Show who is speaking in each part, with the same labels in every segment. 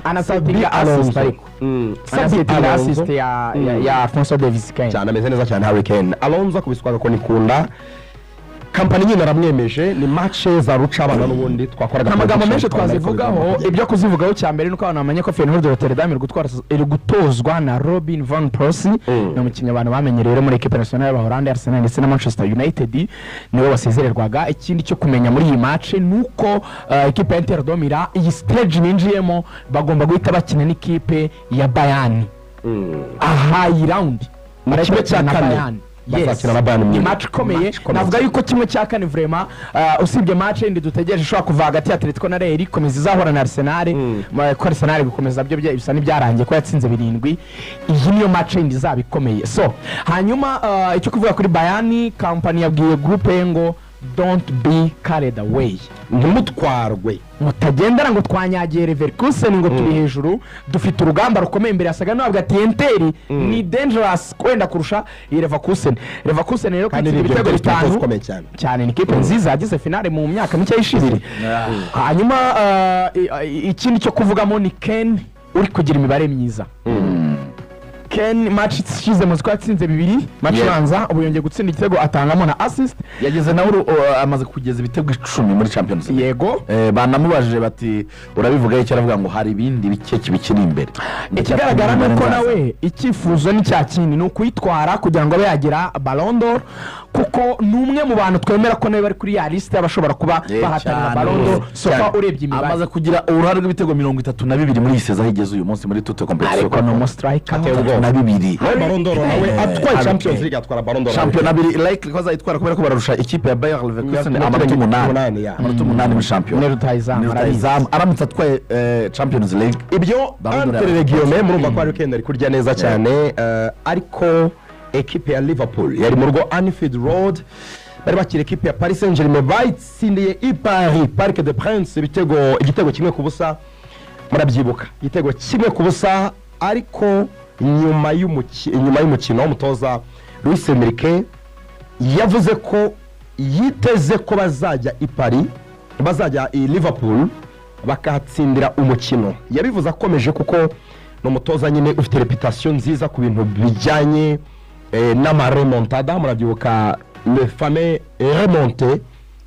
Speaker 1: anasabiga assist ariko sabiga assist ya Alphonso Davies
Speaker 2: cyane ameze neza cyane Harry Kane. Alonso kubiswaga ko nikunda kampani nyine aramwemeje ni match za ruca abana n'ubundi twakoraga
Speaker 1: amagambo menshi twazivugaho ibyo kuzivugaho cyambere nuko abantu bamenye ko Feyenoord de Rotterdam iri gutozwa na Robin van Persie no mukinnyi abantu bamenyereye muri equipe nationale y'Abaholande Arsenal ndetse na Manchester United niwe wasezererwaga. Ikindi cyo kumenya muri iyi match nuko equipe ya Inter de Milan iyi stage ninjiyemo bagomba guhita bakina n'ikipe ya high round
Speaker 2: muri cya Bayern.
Speaker 1: Yes, ni match komeye navuga yuko kimwe cya kane vraiment usibye match indi dutegereje shwa kuva hagati ya Atletico na Real komeza izahora na Arsenal ko Arsenal gukomeza byo bisa n'ibyarangiye ko yatsinze 7. Iyi niyo match indi zabikomeye. So hanyuma icyo kuvuga kuri Bayern company yabwiye groupe ngo don't be carried away,
Speaker 2: ntimutwarwe
Speaker 1: mutagendera ngo twanyagiye Leverkusen ngo turi hejuru dufite urugamba rukomeye imbere yasaga nabwo ati Inter ni dangerous kwenda kurusha Leverkusen rero kandi ibitego bitanu cyane ni kipe nziza yagize finale mu myaka mike yishize. Hanyuma ikindi cyo kuvugamo ni Ken uri kugira imibare myiza. Ken match ishize mu twatsinze 2 match ranza ubu yongeye gutsinda igitego atangamo na assist
Speaker 3: yageze nawe amaze kugeza ibitego 10 muri Champions League.
Speaker 1: Yego
Speaker 3: banamubajije bati urabivuga icyo aravuga ngo hari ibindi bike kibikiri imbere.
Speaker 1: Ikigaragara nuko nawe icyifuzo ni cya kindi no kwitwara kugira ngo abe yagira Ballon d'Or kuko numwe mu bantu twemera ko nawe bari kuri ya liste abashobora kuba bahatanira Ballon d'Or. Sofa urebye imibare
Speaker 3: amaze kugira uruhare rw'ibitego 32 muri iseza higeze uyu munsi muri toute competition
Speaker 1: ariko no striker
Speaker 3: na 2
Speaker 2: Ballon d'Or nawe atwaye Champions League atwara Ballon d'Or
Speaker 3: champion abiri likely ko azayitwara kubera ko bararusha ikipe ya Bayer Leverkusen amanota 8 muri champion
Speaker 1: ne rutayizam
Speaker 3: aramutse atwaye Champions League
Speaker 2: ibyo Antere Guillaume murumva ko ari Kane ari kurya neza cyane ariko equipe ya Liverpool yari mu rugo Anfield Road bari bakira equipe ya Paris Saint-Germain bayitsindiye i Paris Parc des Princes igitego kimwe ku busa murabyibuka igitego kimwe ku busa ariko nyuma y'umukino w'umutoza Luis Enrique yavuze ko yiteze ko bazajya i Paris bazajya i Liverpool bakahatsindira umukino. Yabivuze akomeje kuko no mutoza nyine ufite reputation nziza ku bintu bijyanye n'amaremontada murabyibuka le fameux remonté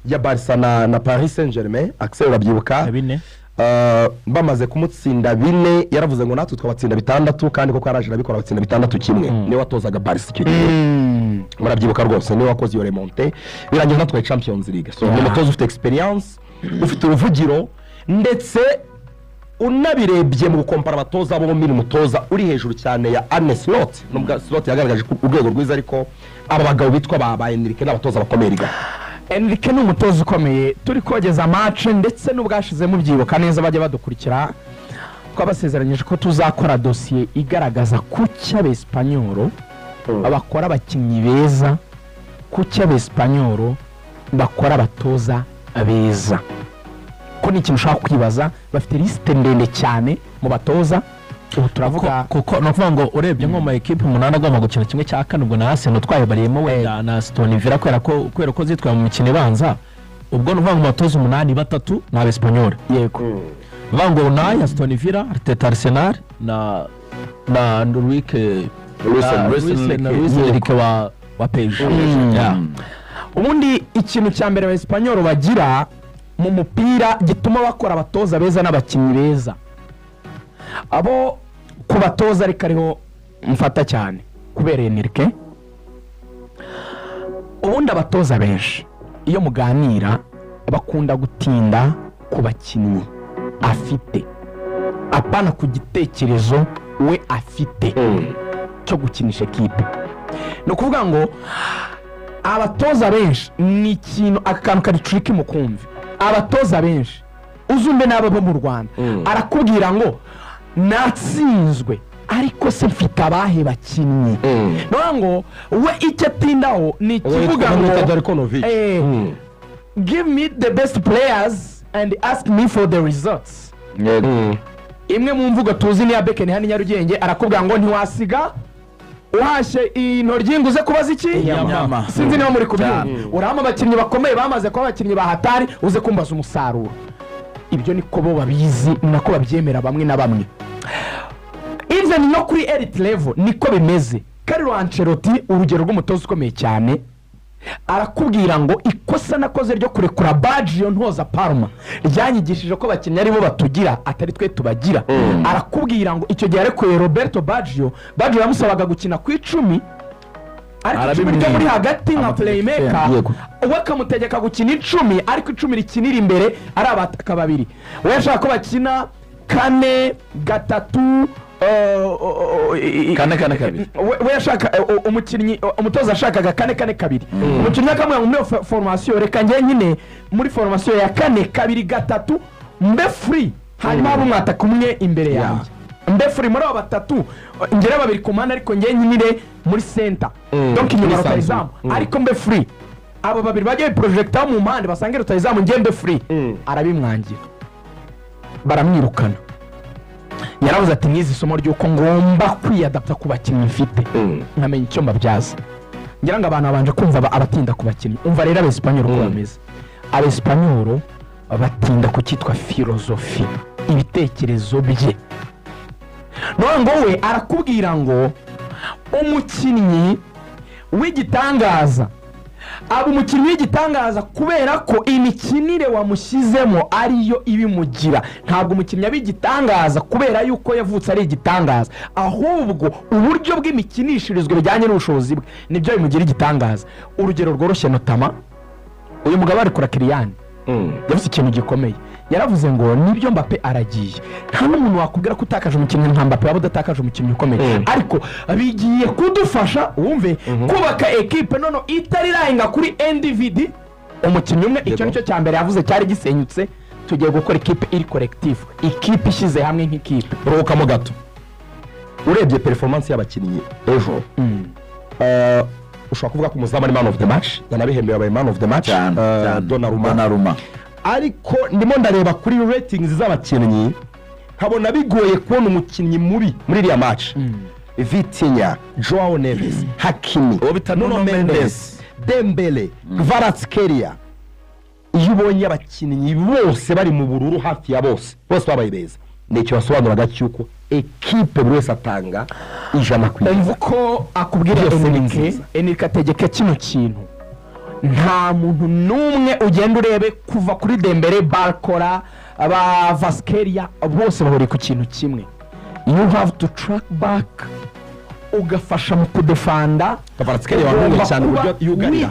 Speaker 2: ya Barca na Paris Saint-Germain Axel urabyibuka bamaze kumutsinda 4 yaravuze ngo natwe twabatsinda 6 kandi koko araje nabikora batsinda 6 kimwe ni watozaga Barca kiri murabyibuka rwose ni wakoze iyo remonté birangiye natwe Champions League. So ni mutoza ufite experience ufite uruvugiro ndetse unabirebye mu gukompara abatoza bo muri mutoza uri hejuru cyane ya Arne Slot nubwo Slot yagaragaje urwego rwiza ariko aba bagabo bitwa ba Enrique n'abatoza bakomeye riga.
Speaker 1: Enrique ni umutoza ukomeye turi kogeza match ndetse n'ubwashize mu byibuka neza bajya badukurikira twabasezeranyije ko tuzakora dossier igaragaza kucya b'Espanyol abakora abakinnyi beza kucya b'Espanyol bakora abatoza beza ko ni ikintu ushaka kwibaza bafite liste ndende cyane mu batoza ubu turavuga
Speaker 4: kuko no kuvuga ngo urebye nko mu equipe 8 agomba gukina kimwe cya kane ubwo na Arsenal twayebariyemo wenda na Aston Villa kwera ko zitwaye mu mikino ibanza ubwo no kuvuga ngo batoza 8 batatu na Espanyol
Speaker 1: yego
Speaker 4: vango Unai Aston Villa Arteta Arsenal na Luis Enrique wa PSG.
Speaker 1: Ubundi ikintu cya mbere Espanyol bagira mu mupira gituma bakora abatoza beza n'abakinnyi beza abo kubatoza ariko ariho mfata cyane kubera Enrique. Ubundi abatoza benshi iyo muganira bakunda gutinda ku bakinnyi afite apana ku gitekerezo we afite cyo gukinisha equipe. No kuvuga ngo abatoza benshi ni ikintu akantu kari tricky mu kumva. Abatoza benshi uzumbe nabo bo mu Rwanda arakubwira ngo natsinzwe ariko se mfite abahe bakinnyi no ngo we icyo tindaho ni kivuga ngo give me the best players and ask me for the results. Imwe mu mvugo tuzi ni ya Beken hani Nyarugenge arakubwira ngo ntiwasiga uhashe intoryi nguze kubaza iki sinzi niba muri kubyumva urama abakinnyi bakomeye bamaze kuba abakinnyi bahatari uze kumbaza umusaruro ibyo niko bo babizi nako babyemera bamwe na bamwe even no kuri elite level niko bimeze. Carlo Ancelotti urugero rw'umutoza ukomeye cyane arakubwira ngo ikosa nakoze ryo kurekura Baggio ntoza Parma ryanyigishije ko abakinnyi ari bo batugira atari twe tubagira. Arakubwira ngo icyo gihe arekuye Roberto Baggio yamusabaga gukina ku 10 ariko icumi ryo muri hagati nka playmaker we akamutegeka gukina 10 ariko 10 rikinira imbere ari abataka babiri. We yashaka ko bakina 4-3
Speaker 3: kane
Speaker 1: we yashaka umukinnyi umutoza ashakaga 4-4-2 umukinnyi akamwe muri formation reka njye nyine muri formation ya 4-2-3 mbe free hanyuma abo mwataka umwe imbere yanjye mbe free muri abo batatu ngere babiri komanda ariko njye nyine muri center donc inyuma rutayizamu ariko mbe free abo babiri bagiye projector mu mpande basange rutayizamu njye mbe free arabimwangira baramwirukana. Yaravuze ati nizi somo ry'uko ngomba kwiyadapta ku bakinnyi mfite nkamenya icyo mbabyaza. Ngira ngo abantu babanje kumva abatinda ku bakinnyi. Umva rero ab'Espanyol ko bameze. Ab'Espanyol batinda ku cyitwa philosophy ibitekerezo bye. None ngo we arakubwira ngo umukinnyi w'igitangaza abo umukinnyi w'igitangaza kubera ko imikinire wamushyizemo ariyo ibimugira. Ntabwo umukinnyi abigitangaza kubera yuko yavutse ari igitangaza ahubwo uburyo bw'imikinishirizwe bijyanye n'ubushobozi bwe nibyo bimugira igitangaza. Urugero rworoshye notama uyu mugabo ari kura Kylian yavuze ikintu gikomeye yaravuze ngo nibyo Mbappe aragiye nta n'umuntu wakubwira ko utakaje umukinnyi nka Mbappe waba udatakaje umukinnyi ukomeye ariko bigiye kudufasha wumve kubaka equipe nono itari rahinga kuri individu umukinnyi umwe. Icyo nicyo cya mbere yavuze cyari gisenyutse tugiye gukora equipe iri collective equipe ishize hamwe nk'ikipe.
Speaker 2: Urukamo gato urebye performance y'abakinnyi ejo ushobora kuvuga ko umuzamu ari man of the match yanabihembewe abaye man of the match Donnarumma ariko ndimo ndareba kuri ratings z'abakinnyi nkabona bigoye kubona umukinnyi mubi muri iriya match. Vitinha, Joao Neves, Hakimi, Nuno Mendes, Dembele, Kvaratskhelia. Iyo ubonye abakinnyi bose bari mu bururu hafi ya bose babaye beza nicyo basobanuraga cyuko equipe buri wese atanga ijana ku ijana.
Speaker 1: Ko akubwira Enrique ategeka kino kintu nta muntu numwe ugenda urebe kuva kuri Dembele Barcola aba Vasqueria bose bahuriye ku kintu kimwe. You have to track back ugafasha mu kudefanda.
Speaker 2: Vasqueria wabonye cyane uburyo yugarira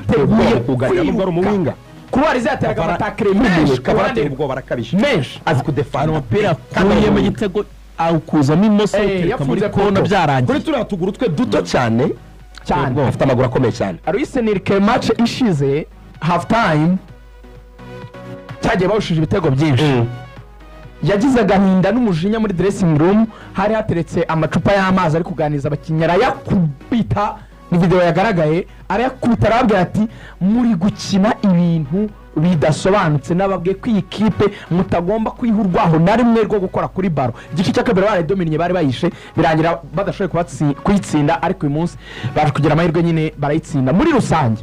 Speaker 2: kugarira n'ubwo ari umuwinga
Speaker 1: kuba rizateraga abatakire menshi
Speaker 2: kabaratera ubwo barakabisha
Speaker 1: menshi
Speaker 2: azi kudefanda
Speaker 4: umupira kuye mu gitego awukuzamo imoso muri kona byarangiye
Speaker 2: kuri turiya tuguru twe duto cyane afite amaguru akomeye cyane.
Speaker 1: Luis Enrique match ishize half time cyagiye bawushije ibitego byinshi yagize agahinda n'umujinya muri dressing room hari hateretse amacupa y'amazi ari kuganiza abakinnyi arayakubita ni video yagaragaye arayakubita arabwira ati muri gukina ibintu bidasobanutse nababwe ko iyi kipe mutagomba kwihurwaho na rimwe rwo gukora kuri baro. Igice cya kabiri baradominye bari bayishe birangira badashoboye kuyitsinda ariko uyu munsi baje kugira amahirwe nyine barayitsinda. Muri rusange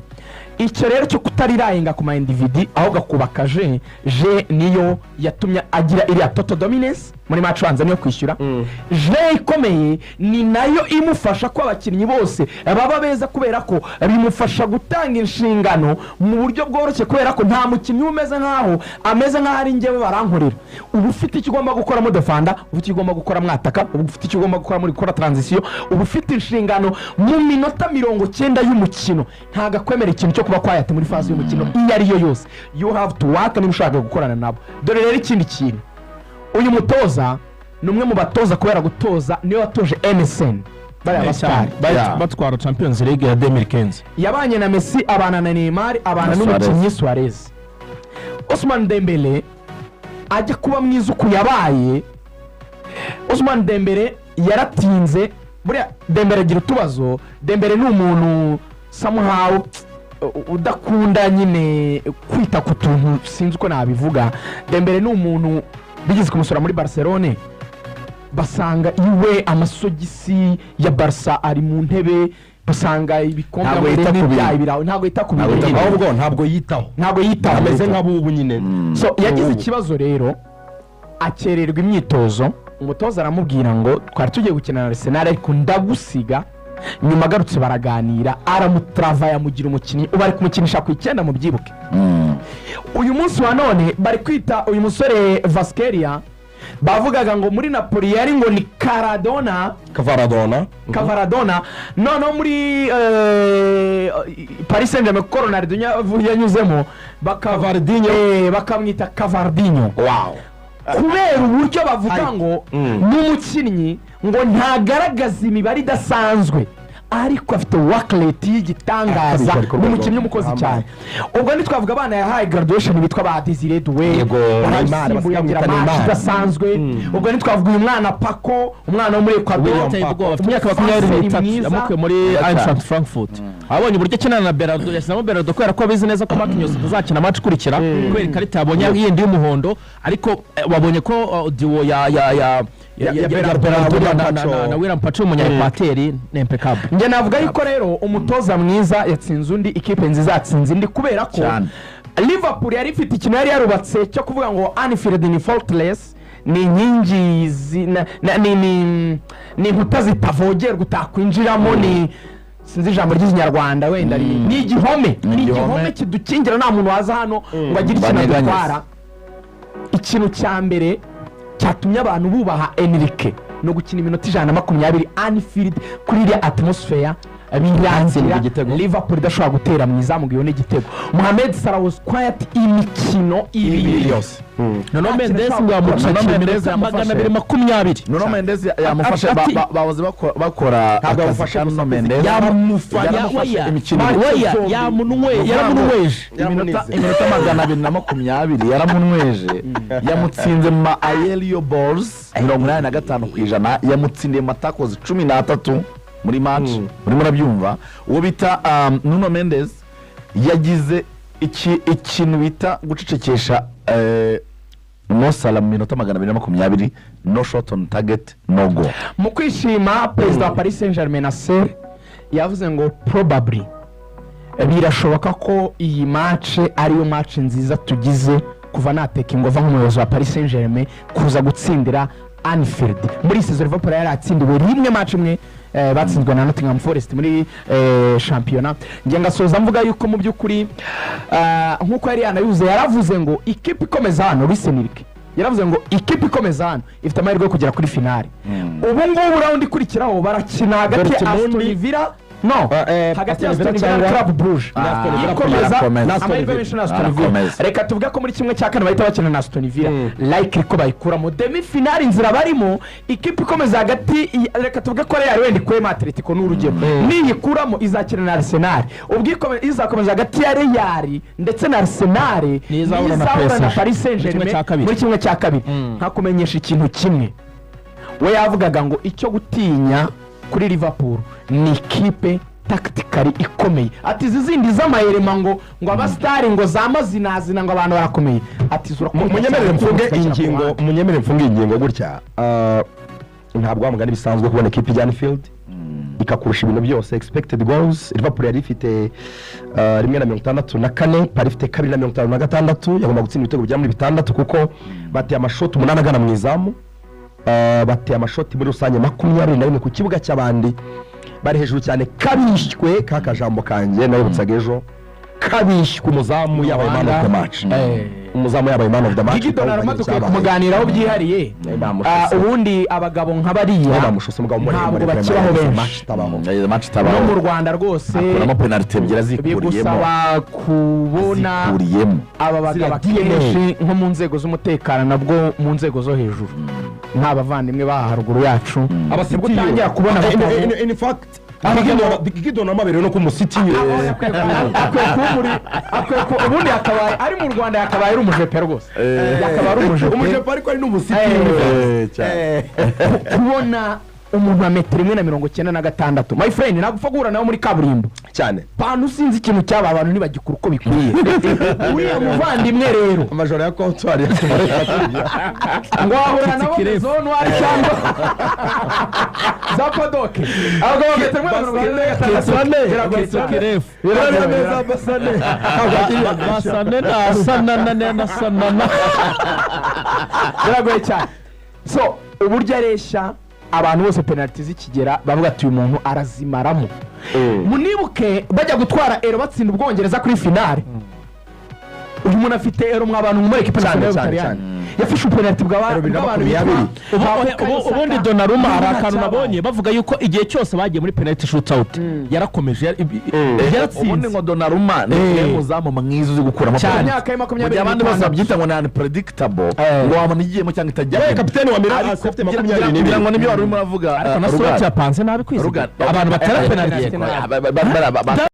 Speaker 1: icyo rero cyo kutarirahinga ku ma individu ahubwo kubaka je niyo yatumye agira iriya total dominance muri match banza niyo kwishyura. Je ikomeye ni nayo imufasha ko abakinnyi bose baba beza kubera ko bimufasha gutanga inshingano mu buryo bworoshye kubera ko nta mukinnyi umeze nkaho ameze nkaho ari njyewe barankorera. Ubu ufite icyo ugomba gukora mu defanda, ubu icyo ugomba gukora mwataka, ubu ufite icyo ugomba gukora muri gukora transition, ubu ufite inshingano mu minota 90 y'umukino. Ntaga kwemera ikintu cyo kuba kwayate muri phase y'umukino iyo ari yo yose. You have to work niba ushaka gukorana nabo. Dore rero ikindi kintu uyu mutoza numwe mu batoza kubera gutoza niyo watoje MSN bari abastar
Speaker 4: batwara Champions League ya 2015
Speaker 1: yabanye na Messi abana na Neymar abana n'umukinnyi Suarez. Ousmane Dembele ajya kuba mwiza uko yabaye. Ousmane Dembele yaratinze buriya Dembele agira utubazo. Dembele ni umuntu somehow udakunda nyine kwita ku tuntu sinzi uko nabivuga. Dembele ni umuntu bigize kumusura muri Barcelone basanga iwe amasogisi ya Barca ari mu ntebe basanga ibikombe ntabwo yita ku bintu
Speaker 2: ahubwo ntabwo yitaho
Speaker 1: ameze
Speaker 2: nk'abubu nyine.
Speaker 1: So yagize ikibazo rero akererwa imyitozo umutoza aramubwira ngo twari tugiye gukina na Arsenal ariko ndagusiga nyuma agarutse baraganira aramutrava amugira umukinnyi ubu ari kumukinisha ku 9 mu byibuke uyu munsi wa none bari kwita uyu musore Vasqueria bavugaga ngo muri Napoli yari ngo ni Cavaradona no muri Paris Saint-Germain Ronaldo yanyuzemo bakamwita Cavardinho kubera uburyo bavuga ngo n'umukinnyi ngo ntagaragaza imibare idasanzwe ariko afite work rate y'igitangaza n'umukinnyi umukozi cyane ubwo ntitwavuga abana yahaye graduation bitwa ba Desire Doué barasimbuye agira match idasanzwe ubwo ntitwavuga uyu mwana Paco umwana wo muri Ecuador
Speaker 4: imyaka 23 yamukuye muri Eintracht Frankfurt abonye uburyo akinana na Berardo yasinamo Berardo kubera ko abizi neza ko Marquinhos azakina match kurikira kubera ikarita yabonye yindi y'umuhondo ariko wabonye ko duo ya Berardo na William Pacho umunya-Equateri ni impeccable
Speaker 1: nge navuga yuko rero umutoza mwiza yatsinze undi ikipe nziza yatsinze indi kubera ko Liverpool yari ifite ikintu yari yarubatse cyo kuvuga ngo Anfield ni faultless ni inkingi ni inkuta zitavogerwa utakwinjiramo ni sinzi ijambo ry'ikinyarwanda wenda ni igihome kidukingira nta muntu waza hano ngo agire ikintu adutwara ikintu cya mbere cyatumye abantu bubaha Enrique no gukina iminota 120 Anfield kuri ile atmosphere birangira Liverpool idashobora gutera mu izamu giyo n'igitego Mohamed Salah was quiet imikino ibiri yose
Speaker 4: Nuno Mendes ngamuca Mendes amagana 220
Speaker 3: Nuno Mendes yamufashe bawaze bakora
Speaker 2: akafasha
Speaker 3: Nuno Mendes
Speaker 4: yamufashe imikino yaramunweje
Speaker 3: iminota 220 yaramunweje yamutsinze ma Aurelio Balls 85% yamutsindiye matakoze 13 muri match muri murabyumva uwo bita Nuno Mendes yagize ikintu bita gucecekesha Mo Salah minota 220 no shot on target no goal
Speaker 1: mu kwishima president wa Paris Saint-Germain Nasser yavuze ngo probably birashoboka ko iyi match ariyo match nziza tugize kuva nateka ingova nk'umuyobozi wa Paris Saint-Germain kuza gutsindira Anfield muri season Liverpool yari atsindiwe rimwe match imwe batsinzwe na Nottingham Forest muri championnat nge ngasoza mvuga yuko mu byukuri nkuko yari yanayuze yaravuze ngo ikipe ikomeza hano Enrique yaravuze ngo ikipe ikomeza hano ifite amahirwe yo kugera kuri finale ubu ngubu round ikurikiraho barakina hagati ya Aston Villa hagati ya Aston Villa na Club Brugge ikomeza amahirwe menshi na Aston Villa reka tuvuga ko muri kimwe cya kane bahita bakina na Aston Villa like ko bayikuramo demi finale inzira barimo ikipe ikomeza hagati reka tuvuga ko Real wenda kwema Atletico n'urugero niyikuramo izakina na Arsenal ubwo izakomeza hagati ya Real ndetse na Arsenal
Speaker 4: nizabona
Speaker 1: na Paris Saint-Germain muri kimwe cya kabiri nkakumenyesha ikintu kimwe we yavugaga ngo icyo gutinya kuri Liverpool ni ikipe tactically ikomeye ati zizindi z'amayerema ngo abastari ngo zamazina ngo abantu barakomeye ati zura
Speaker 2: munyemerere mfunge ingingo gutya ntabwo amugana bisanzwe kubona ikipe ya Anfield ikakurusha ibintu byose expected goals Liverpool yari ifite 164 Paris ifite 256 yagomba gutsinda ibitego bya muri 6 kuko bateye amashoti 8 agana mu izamu bateye amashoti muri rusange 21 ku kibuga cy'abandi bari hejuru cyane kabishywe kakajambo kanje nabutsaga ejo kabishywe umuzamu yabaye man of the match umuzamu yabaye man of the match
Speaker 1: Gigi Donnarumma dukwiye kumuganiraho byihariye ubundi abagabo nk'abariya ntabwo bakiraho benshi
Speaker 3: match tabaho
Speaker 1: no mu Rwanda rwose
Speaker 3: akuramo penalty ebyiri zikuriyemo
Speaker 1: bigusaba kubona aba bagabo kenshi nko mu nzego z'umutekano nabwo mu nzego zo hejuru nk'abavandimwe ba haruguru yacu abasibwo utangira kubona
Speaker 2: in fact Gigi Donnarumma no ku musiti
Speaker 1: ubundi akabaye ari mu Rwanda yakabaye ari umujepe rwose yakabaye ari umujepe
Speaker 2: ariko ari n'umusiti
Speaker 1: kubona umuntu wa 1.96 my friend nagupfa guhura nawe muri kaburimbo
Speaker 2: cyane
Speaker 1: panu sinzi ikintu cyaba abantu ntibagikura uko bikwiye uriya muvandimwe rero
Speaker 2: amajoro ya kontwari
Speaker 1: ngo wahura nabo mu zone wari cyangwa za padoke abagabo biragoye cyane so uburyo areshya abantu bose penaliti zikigera bavuga ati uyu muntu arazimaramo munibuke bajya gutwara ero batsinda ubwongereza kuri finale uyu muntu afite ero mw'abantu mu ekipe nationale yafashe penaliti bw'abantu
Speaker 4: ubundi Donnarumma hari akantu nabonye bavuga yuko igihe cyose bagiye muri penaliti shoot out yarakomeje
Speaker 3: ubundi ngo Donnarumma ni umuzamu mwiza uzi gukuramo
Speaker 1: penaliti
Speaker 3: abandi bose babyita ngo ni unpredictable ngo wabona igiyemo cyangwa itajyamo
Speaker 2: kapiteni wa Milan afite 22
Speaker 3: kugira ngo nibyo wari urimo uravuga
Speaker 4: ariko na Suarez yapanze nabi kwisi abantu batera penaliti